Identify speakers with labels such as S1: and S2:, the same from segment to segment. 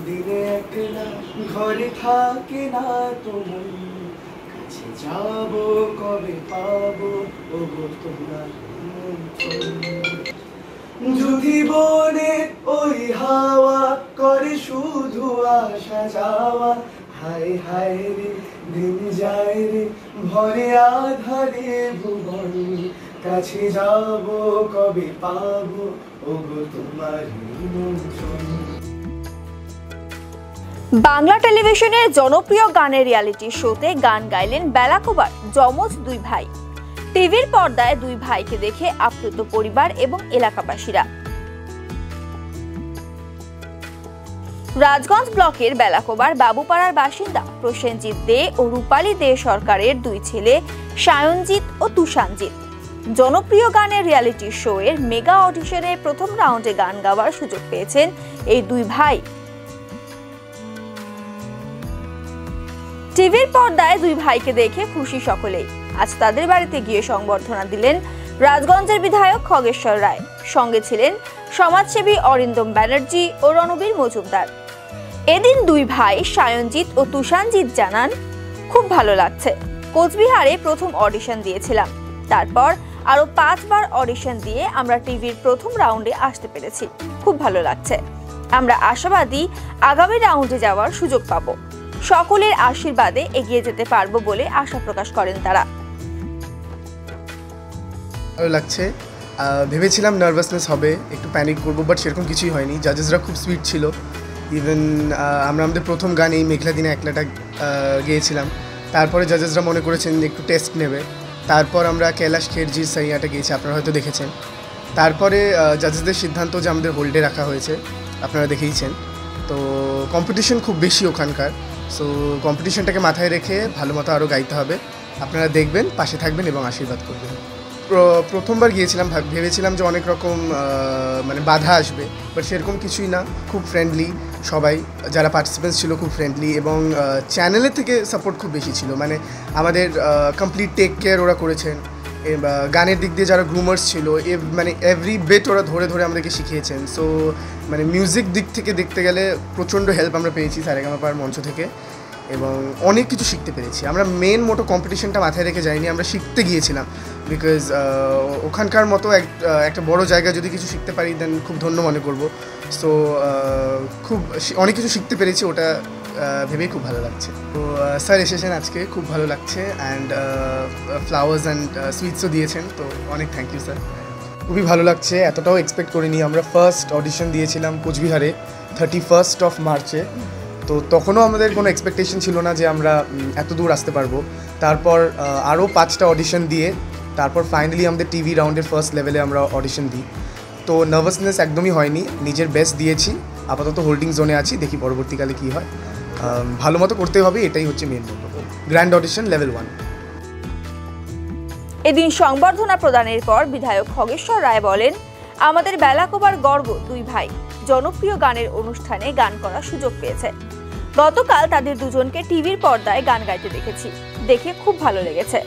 S1: দিনে একলা ঘরে থাকে না তোমার কাছে যাব কবে পাবো ওগো তোমার যদি বনে ওই হাওয়া করে শুধু আসা যাওয়া হায় হায় রে দিন যায় রে ভরে আধারে ভুবন কাছে যাব কবে পাবো ওগো তোমার নিমন্ত্রণ।
S2: বাংলা টেলিভিশনের জনপ্রিয় গানের রিয়ালিটি শোতে গান গাইলেন বেলাকোবার যমজ দুই ভাই। টিভির পর্দায় দুই ভাইকে দেখে আপ্লুত পরিবার এবং এলাকাবাসীরা। রাজগঞ্জ ব্লকের বেলাকোবার বাবুপাড়ার বাসিন্দা প্রসেনজিৎ দে ও রূপালী দে সরকারের দুই ছেলে সায়নজিৎ ও তুষানজিৎ জনপ্রিয় গানের রিয়ালিটি শো এর মেগা অডিশনের প্রথম রাউন্ডে গান গাওয়ার সুযোগ পেয়েছেন এই দুই ভাই। টিভির পর্দায় দুই ভাইকে দেখে খুশি সকলেই। আজ তাদের বাড়িতে গিয়ে সংবর্ধনা দিলেন রাজগঞ্জের বিধায়ক খগেশ্বর রায়, সঙ্গে ছিলেন সমাজসেবী অরিন্দম ব্যানার্জি ও রণবীর মজুমদার। এদিন দুই ভাই সায়নজিৎ ও তুষানজিৎ জানান, খুব ভালো লাগছে। কোচবিহারে প্রথম অডিশন দিয়েছিলাম, তারপর আরো 5 বার অডিশন দিয়ে আমরা টিভির প্রথম রাউন্ডে আসতে পেরেছি। খুব ভালো লাগছে। আমরা আশাবাদী আগামী রাউন্ডে যাওয়ার সুযোগ পাবো। সকলের আশীর্বাদে এগিয়ে যেতে পারবো বলে আশা প্রকাশ করেন তারা।
S1: ভালো লাগছে। ভেবেছিলাম নার্ভাসনেস হবে, একটু প্যানিক করবো, বাট সেরকম কিছুই হয়নি। জাজেসরা খুব সুইট ছিল। ইভেন আমরা আমাদের প্রথম গান এই মেঘলা দিনে একলাটা গিয়েছিলাম। তারপরে জাজেসরা মনে করেছেন একটু টেস্ট নেবে। তারপর আমরা কৈলাশ খেরজির সাইয়াটা গিয়েছি, আপনারা হয়তো দেখেছেন। তারপরে জাজেসদের সিদ্ধান্ত যে আমাদের হোল্ডে রাখা হয়েছে, আপনারা দেখেইছেন। তো কম্পিটিশন খুব বেশি ওখানকার। সো কম্পিটিশনটাকে মাথায় রেখে ভালো মতো আরও গাইতে হবে। আপনারা দেখবেন, পাশে থাকবেন এবং আশীর্বাদ করবেন। প্রথমবার গিয়েছিলাম, ভেবেছিলাম যে অনেক রকম মানে বাধা আসবে, বাট সেরকম কিছুই না। খুব ফ্রেন্ডলি সবাই, যারা পার্টিসিপেন্টস ছিল খুব ফ্রেন্ডলি, এবং চ্যানেলের থেকে সাপোর্ট খুব বেশি ছিল। মানে আমাদের কমপ্লিট টেক কেয়ার ওরা করেছেন। গানের দিক দিয়ে যারা গ্রুমার্স ছিল, মানে এভরি বেট ওরা ধরে ধরে আমাদেরকে শিখিয়েছেন। সো মানে মিউজিক দিক থেকে দেখতে গেলে প্রচণ্ড হেল্প আমরা পেয়েছি সারেগামাপার মঞ্চ থেকে, এবং অনেক কিছু শিখতে পেরেছি। আমরা মেন মোটো কম্পিটিশনটা মাথায় রেখে যাইনি, আমরা শিখতে গিয়েছিলাম। বিকজ ওখানকার মতো একটা বড় জায়গায় যদি কিছু শিখতে পারি, দেন খুব ধন্য মনে করবো। সো খুব অনেক কিছু শিখতে পেরেছি, ওটা ভেবেই খুব ভালো লাগছে। তো স্যার এসেছেন আজকে, খুব ভালো লাগছে। অ্যান্ড ফ্লাওয়ার্স অ্যান্ড সুইটসও দিয়েছেন, তো অনেক থ্যাংক ইউ স্যার। খুবই ভালো লাগছে, এতটাও এক্সপেক্ট করিনি। আমরা ফার্স্ট অডিশন দিয়েছিলাম কোচবিহারে 31 মার্চে। তো তখনও আমাদের কোনো এক্সপেকটেশন ছিল না যে আমরা এত দূর আসতে পারবো। তারপর আরও 5টা অডিশন দিয়ে তারপর ফাইনালি আমাদের টিভি রাউন্ডের ফার্স্ট লেভেলে আমরা অডিশন দিই। তো নার্ভাসনেস একদমই হয়নি, নিজের বেস্ট দিয়েছি। আপাতত হোল্ডিং জোনে আছি, দেখি পরবর্তীকালে কী হয়। ভালো মতো করতে হবে, এটাই হচ্ছে main motto. Grand audition level 1।
S2: এদিন সংবর্ধনা প্রদানের পর বিধায়ক খগেশ্বর রায় বলেন, আমাদের বেলাকোবার গর্ব দুই ভাই জনপ্রিয় গানের অনুষ্ঠানে গান করার সুযোগ পেয়েছে। গতকাল তাদের দুজনকে টিভির পর্দায় গান গাইতে দেখেছি, দেখে খুব ভালো লেগেছে।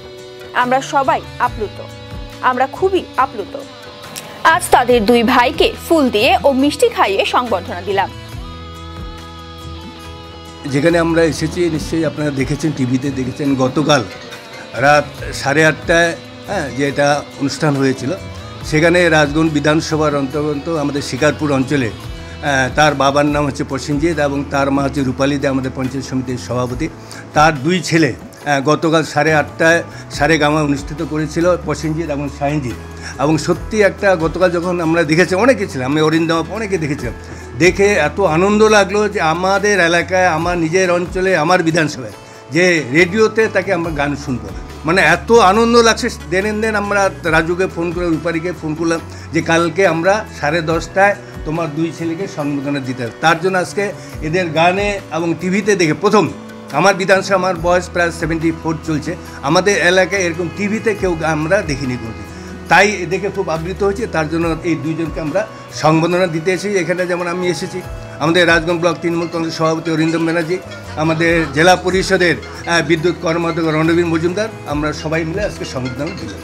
S2: আমরা সবাই আপ্লুত, আমরা খুবই আপ্লুত। আজ তাদের দুই ভাইকে ফুল দিয়ে ও মিষ্টি খাইয়ে সংবর্ধনা দিলাম।
S3: যেখানে আমরা এসেছি নিশ্চয়ই আপনারা দেখেছেন, টিভিতে দেখেছেন, গতকাল রাত 8:30টায় যে এটা অনুষ্ঠান হয়েছিল, সেখানে রাজগঞ্জ বিধানসভার অন্তর্গত আমাদের শিকারপুর অঞ্চলে তার বাবার নাম হচ্ছে প্রসেনজিৎ এবং তার মা হচ্ছে রূপালী দে, আমাদের পঞ্চায়েত সমিতির সভাপতি। তার দুই ছেলে গতকাল 8:30টায় সারেগামা অনুষ্ঠিত করেছিল, প্রসেনজিৎ এবং সায়নজিৎ। এবং সত্যি একটা গতকাল যখন আমরা দেখেছি, অনেকে ছিলাম, আমি অরিন্দম অনেকে দেখেছিলাম, দেখে এত আনন্দ লাগলো যে আমাদের এলাকায়, আমার নিজের অঞ্চলে, আমার বিধানসভায় যে রেডিওতে তাকে আমরা গান শুনবো, মানে এত আনন্দ লাগছে। দেন আমরা রাজুকে ফোন করে, রূপালীকে ফোন করলাম যে কালকে আমরা 10:30টায় তোমার দুই ছেলেকে সংবর্ধনা দিতে হবে। তার জন্য আজকে এদের গানে এবং টিভিতে দেখে প্রথম, আমার বিধানসভা, আমার বয়স প্রায় 74 চলছে, আমাদের এলাকায় এরকম টিভিতে কেউ আমরা দেখিনি কোনোদিন। তাই দেখে খুব আবৃত হয়েছে। তার জন্য এই দুইজনকে আমরা সংবর্ধনা দিতে এসেছি। এখানে যেমন আমি এসেছি, আমাদের রাজগঞ্জ ব্লক তৃণমূল কংগ্রেস সভাপতি অরিন্দম ব্যানার্জি, আমাদের জেলা পরিষদের বিদ্যুৎ কর্মকর্তা রণবীর মজুমদার, আমরা সবাই মিলে আজকে সংবর্ধনা দিলাম।